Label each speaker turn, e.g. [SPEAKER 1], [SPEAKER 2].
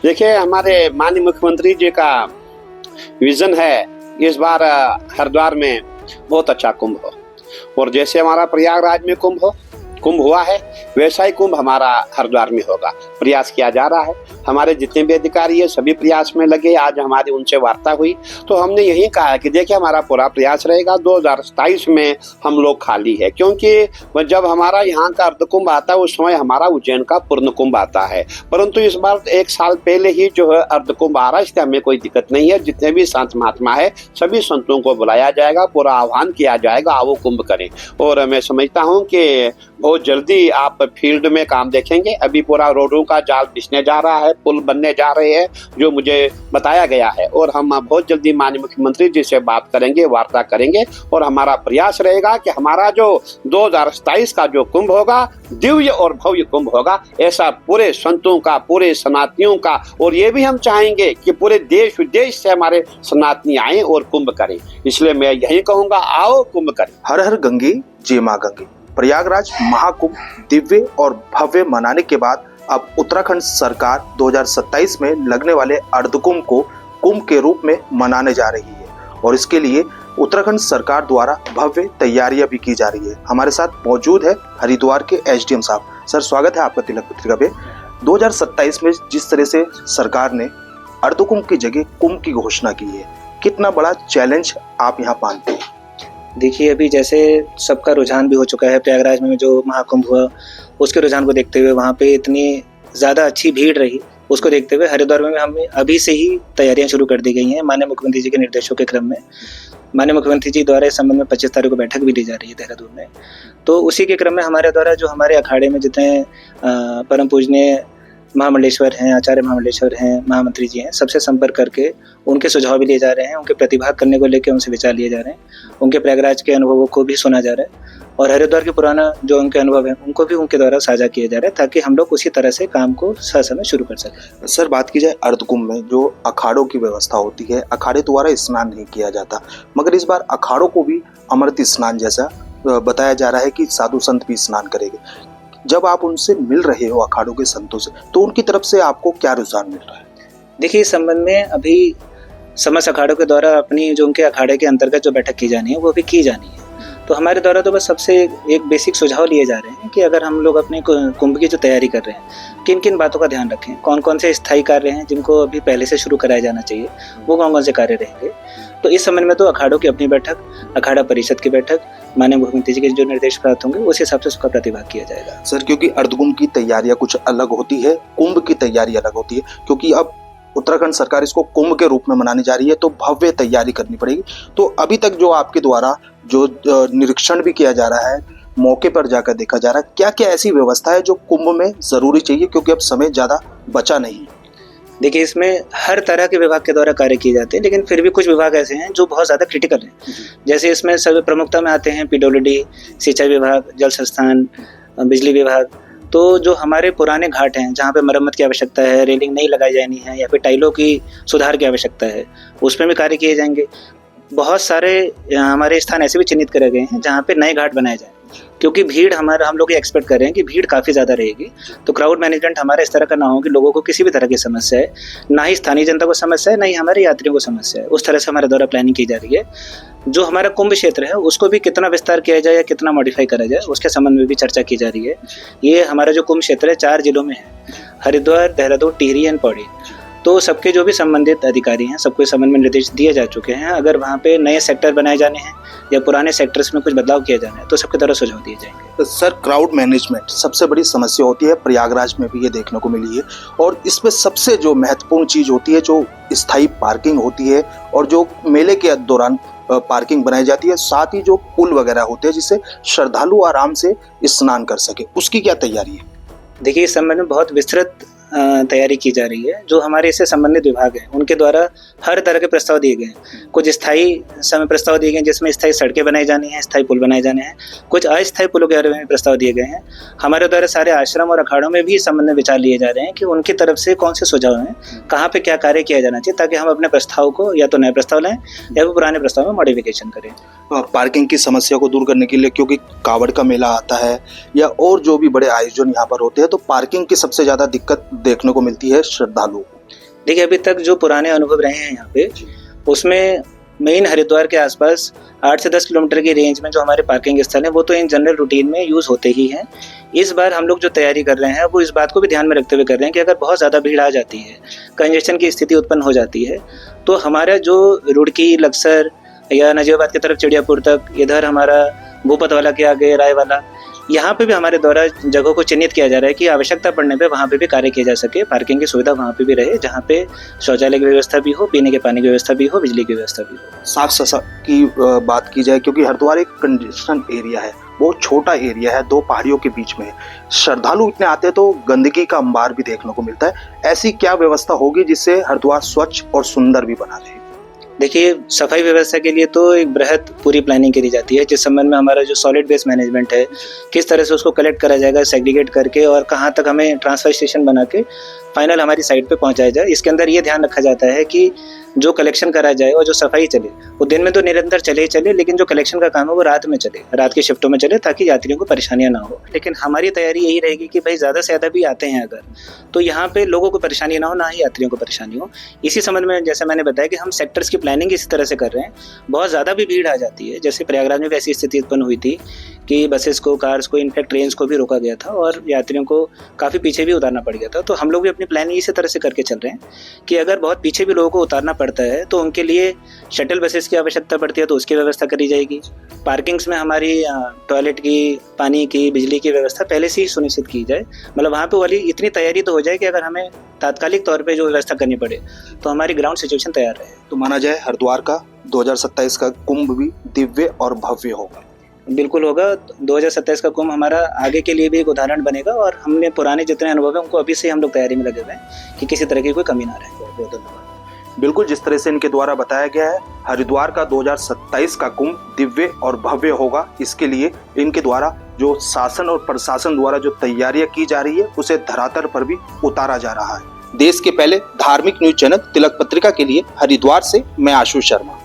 [SPEAKER 1] देखिए, हमारे माननीय मुख्यमंत्री जी का विजन है इस बार हरिद्वार में बहुत अच्छा कुंभ हो, और जैसे हमारा प्रयागराज में कुंभ हुआ है, वैसा ही कुंभ हमारा हरिद्वार में होगा। प्रयास किया जा रहा है, हमारे जितने भी अधिकारी है सभी प्रयास में लगे। आज हमारी उनसे वार्ता हुई तो हमने यही कहा है कि देखिए, हमारा पूरा प्रयास रहेगा। 2027 में हम लोग खाली है, क्योंकि जब हमारा यहाँ का अर्ध कुंभ आता है उस समय हमारा उज्जैन का पूर्ण कुंभ आता है। परंतु इस बार 1 साल पहले ही जो है अर्ध कुंभ आ रहा है, इससे हमें कोई दिक्कत नहीं है। जितने भी संत महात्मा है सभी संतों को बुलाया जाएगा, पूरा आह्वान किया जाएगा, आओ कुंभ करें। और मैं समझता हूँ कि बहुत जल्दी आप फील्ड में काम देखेंगे। अभी पूरा रोडों का जाल बिछने जा रहा है, पुल बनने जा रहे हैं, जो मुझे बताया गया है। और हम बहुत जल्दी माननीय मुख्यमंत्री जी से बात करेंगे, वार्ता करेंगे, और हमारा प्रयास रहेगा कि हमारा जो 2027 का जो कुंभ होगा दिव्य और भव्य कुंभ होगा, ऐसा पूरे संतों का, पूरे सनातनियों का। और ये भी हम चाहेंगे कि पूरे देश विदेश से हमारे सनातनी आए और कुंभ करें। इसलिए मैं यही कहूँगा, आओ कुंभ करें।
[SPEAKER 2] हर हर गंगे जय मां गंगे। प्रयागराज महाकुंभ दिव्य और भव्य मनाने के बाद अब उत्तराखंड सरकार 2027 में लगने वाले अर्धकुंभ को कुंभ के रूप में मनाने जा रही है, और इसके लिए उत्तराखंड सरकार द्वारा भव्य तैयारियां भी की जा रही है। हमारे साथ मौजूद है हरिद्वार के एसडीएम साहब। सर, स्वागत है आपका तिलक पत्रिका पे। 2027 में जिस तरह से सरकार ने अर्धकुंभ की जगह कुंभ की घोषणा की है, कितना बड़ा चैलेंज आप यहाँ मानते हैं?
[SPEAKER 3] देखिए, अभी जैसे सबका रुझान भी हो चुका है, प्रयागराज में जो महाकुंभ हुआ उसके रुझान को देखते हुए वहाँ पे इतनी ज़्यादा अच्छी भीड़ रही, उसको देखते हुए हरिद्वार में हमें अभी से ही तैयारियां शुरू कर दी गई हैं। माननीय मुख्यमंत्री जी के निर्देशों के क्रम में माननीय मुख्यमंत्री जी द्वारा इस संबंध में 25 तारीख को बैठक भी ली जा रही है देहरादून में। तो उसी के क्रम में हमारे द्वारा जो हमारे अखाड़े में जितने परम पूजनीय महामंडलेश्वर हैं, आचार्य महामंडलेश्वर हैं, महामंत्री जी हैं, सबसे संपर्क करके उनके सुझाव भी लिए जा रहे हैं, उनके प्रतिभाग करने को लेकर उनसे विचार लिए जा रहे हैं, उनके प्रयागराज के अनुभवों को भी सुना जा रहा है, और हरिद्वार के पुराना जो उनके अनुभव है उनको भी उनके द्वारा साझा किया जा रहा है, ताकि हम लोग उसी तरह से काम को समय शुरू कर सकें।
[SPEAKER 2] सर, बात की जाए अर्धकुंभ में जो अखाड़ों की व्यवस्था होती है, अखाड़े द्वारा स्नान नहीं किया जाता, मगर इस बार अखाड़ों को भी अमृत स्नान जैसा बताया जा रहा है कि साधु संत भी स्नान करेंगे। जब आप उनसे मिल रहे हो अखाड़ों के संतों से, तो उनकी तरफ से आपको क्या रुझान मिल रहा है?
[SPEAKER 3] देखिए, इस संबंध में अभी समस्त अखाड़ों के द्वारा अपनी जो उनके अखाड़े के अंतर्गत जो बैठक की जानी है वो भी की जानी है। तो हमारे द्वारा तो बस सबसे एक बेसिक सुझाव लिए जा रहे हैं कि अगर हम लोग अपने कुंभ की जो तैयारी कर रहे हैं, किन किन बातों का ध्यान रखें, कौन कौन से स्थायी कार्य हैं जिनको अभी पहले से शुरू कराया जाना चाहिए, वो कौन कौन से कार्य रहेंगे। तो इस संबंध में तो अखाड़ों की अपनी बैठक, अखाड़ा परिषद की बैठक, माननीय मुख्यमंत्री जी के जो निर्देश प्राप्त होंगे उस हिसाब से उसका प्रतिभाग किया जाएगा।
[SPEAKER 2] सर, क्योंकि अर्धकुंभ की तैयारियां कुछ अलग होती है, कुंभ की तैयारी अलग होती है, क्योंकि अब उत्तराखंड सरकार इसको कुंभ के रूप में मनाने जा रही है, तो भव्य तैयारी करनी पड़ेगी। तो अभी तक जो आपके द्वारा जो निरीक्षण भी किया जा रहा है, मौके पर जाकर देखा जा रहा है, क्या क्या ऐसी व्यवस्था है जो कुंभ में जरूरी चाहिए, क्योंकि अब समय ज्यादा बचा नहीं?
[SPEAKER 3] देखिए, इसमें हर तरह के विभाग के द्वारा कार्य किए जाते हैं, लेकिन फिर भी कुछ विभाग ऐसे हैं जो बहुत ज़्यादा क्रिटिकल हैं। जैसे इसमें सभी प्रमुखता में आते हैं पीडब्ल्यूडी, सिंचाई विभाग, जल संस्थान, बिजली विभाग। तो जो हमारे पुराने घाट हैं जहाँ पे मरम्मत की आवश्यकता है, रेलिंग नहीं लगाई जानी है, या फिर टाइलों की सुधार की आवश्यकता है, उसमें भी कार्य किए जाएंगे। बहुत सारे हमारे स्थान ऐसे भी चिन्हित करे गए हैं जहाँ पे नए घाट बनाए जाएं, क्योंकि भीड़ हम लोग एक्सपेक्ट कर रहे हैं कि भीड़ काफ़ी ज़्यादा रहेगी। तो क्राउड मैनेजमेंट हमारा इस तरह का ना हो कि लोगों को किसी भी तरह की समस्या है, ना ही स्थानीय जनता को समस्या है, ना ही हमारे यात्रियों को समस्या है। उस तरह से हमारे द्वारा प्लानिंग की जा रही है। जो हमारा कुंभ क्षेत्र है उसको भी कितना विस्तार किया जाए या कितना मॉडिफाई करा जाए, उसके संबंध में भी चर्चा की जा रही है। ये हमारा जो कुंभ क्षेत्र है 4 जिलों में है, हरिद्वार, देहरादून, टिहरी एंड पौड़ी। तो सबके जो भी संबंधित अधिकारी हैं सबको इस संबंध में निर्देश दिए जा चुके हैं। अगर वहाँ पे नए सेक्टर बनाए जाने हैं या पुराने सेक्टर्स में कुछ बदलाव किया जाना है तो सबके तरह सुझाव दिए जाएंगे।
[SPEAKER 2] तो सर, क्राउड मैनेजमेंट सबसे बड़ी समस्या होती है, प्रयागराज में भी ये देखने को मिली है, और इसमें सबसे जो महत्वपूर्ण चीज होती है जो स्थायी पार्किंग होती है, और जो मेले के दौरान पार्किंग बनाई जाती है, साथ ही जो पुल वगैरह होते हैं जिससे श्रद्धालु आराम से स्नान कर सके, उसकी क्या तैयारी है?
[SPEAKER 3] देखिए, इस संबंध में बहुत विस्तृत तैयारी की जा रही है। जो हमारे इससे संबंधित विभाग हैं उनके द्वारा हर तरह के प्रस्ताव दिए गए हैं। कुछ स्थायी समय प्रस्ताव दिए गए हैं जिसमें स्थायी सड़कें बनाई जानी हैं, स्थायी पुल बनाए जाने हैं। कुछ अस्थायी पुलों के बारे में प्रस्ताव दिए गए हैं। हमारे द्वारा सारे आश्रम और अखाड़ों में भी इस संबंध में विचार लिए जा रहे हैं कि उनकी तरफ से कौन से सुझाव हैं, कहाँ पे क्या कार्य किया जाना चाहिए, ताकि हम अपने प्रस्ताव को या तो नए प्रस्ताव लाएं या फिर पुराने प्रस्ताव में मॉडिफिकेशन करें।
[SPEAKER 2] पार्किंग की समस्या को दूर करने के लिए, क्योंकि कावड़ का मेला आता है या और जो भी बड़े आयोजन यहाँ पर होते हैं, तो पार्किंग की सबसे ज्यादा दिक्कत देखने को मिलती है श्रद्धालुओं को।
[SPEAKER 3] देखिए, अभी तक जो पुराने अनुभव रहे हैं यहाँ पे, उसमें मेन हरिद्वार के आसपास 8 से 10 किलोमीटर की रेंज में जो हमारे पार्किंग स्थल हैं वो तो इन जनरल रूटीन में यूज़ होते ही हैं। इस बार हम लोग जो तैयारी कर रहे हैं वो इस बात को भी ध्यान में रखते हुए कर रहे हैं कि अगर बहुत ज़्यादा भीड़ आ जाती है, कंजेशन की स्थिति उत्पन्न हो जाती है, तो हमारा जो रुड़की, लक्सर या नजीबाबाद की तरफ चिड़ियापुर तक, इधर हमारा भूपत वाला के आगे राय वाला, यहाँ पे भी हमारे द्वारा जगहों को चिन्हित किया जा रहा है कि आवश्यकता पड़ने पे वहाँ पे भी कार्य किया जा सके, पार्किंग की सुविधा वहाँ पे भी रहे, जहाँ पे शौचालय की व्यवस्था भी हो, पीने के पानी की व्यवस्था भी हो, बिजली की व्यवस्था भी हो।
[SPEAKER 2] साफ सफाई की बात की जाए, क्योंकि हरिद्वार एक कंजेशन एरिया है, बहुत छोटा एरिया है, 2 पहाड़ियों के बीच में है, श्रद्धालु इतने आते हैं तो गंदगी का अंबार भी देखने को मिलता है। ऐसी क्या व्यवस्था होगी जिससे हरिद्वार स्वच्छ और सुंदर भी बना रहे?
[SPEAKER 3] देखिए, सफाई व्यवस्था के लिए तो एक बृहद पूरी प्लानिंग करी जाती है, जिस संबंध में हमारा जो सॉलिड वेस्ट मैनेजमेंट है, किस तरह से उसको कलेक्ट करा जाएगा, सेग्रीगेट करके, और कहाँ तक हमें ट्रांसफर स्टेशन बना के फाइनल हमारी साइट पे पहुंचाया जाए। इसके अंदर ये ध्यान रखा जाता है कि जो कलेक्शन करा जाए और जो सफाई चले वो दिन में तो निरंतर चले ही चले, लेकिन जो कलेक्शन का काम है वो रात में चले, रात की शिफ्टों में चले, ताकि यात्रियों को परेशानियां ना हो। लेकिन हमारी तैयारी यही रहेगी कि भाई ज़्यादा से ज़्यादा भी आते हैं अगर, तो यहाँ पे लोगों को परेशानी ना हो, ना ही यात्रियों को परेशानी हो। इसी संबंध में जैसे मैंने बताया कि हम सेक्टर्स की प्लानिंग इसी तरह से कर रहे हैं। बहुत ज़्यादा भी भीड़ आ जाती है, जैसे प्रयागराज में भी ऐसी स्थिति उत्पन्न हुई थी कि बसेस को, कार्स को, इनफैक्ट ट्रेन्स को भी रोका गया था और यात्रियों को काफ़ी पीछे भी उतारना पड़ गया था। तो हम लोग भी अपनी प्लानिंग इसी तरह से करके चल रहे हैं कि अगर बहुत पीछे भी लोगों को उतारना पड़ता है तो उनके लिए शटल बसेस की आवश्यकता पड़ती है, तो उसकी व्यवस्था करी जाएगी। पार्किंग्स में हमारी टॉयलेट की, पानी की, बिजली की व्यवस्था पहले से ही सुनिश्चित की जाए। मतलब वहाँ पे वाली इतनी तैयारी तो हो जाए कि अगर हमें तात्कालिक तौर पे जो व्यवस्था करनी पड़े तो हमारी ग्राउंड सिचुएशन तैयार रहे।
[SPEAKER 2] तो माना जाए हरिद्वार का 2027 का कुंभ भी दिव्य और भव्य होगा।
[SPEAKER 3] बिल्कुल होगा। 2027 का कुंभ हमारा आगे के लिए भी एक उदाहरण बनेगा, और हमने पुराने जितने अनुभव हैं उनको अभी से हम लोग तैयारी में लगे हुए हैं कि किसी तरह की कोई कमी ना रहे। बहुत धन्यवाद।
[SPEAKER 2] बिल्कुल, जिस तरह से इनके द्वारा बताया गया है, हरिद्वार का 2027 का कुंभ दिव्य और भव्य होगा। इसके लिए इनके द्वारा जो शासन और प्रशासन द्वारा जो तैयारियां की जा रही है उसे धरातल पर भी उतारा जा रहा है। देश के पहले धार्मिक न्यूज चैनल तिलक पत्रिका के लिए हरिद्वार से मैं आशु शर्मा।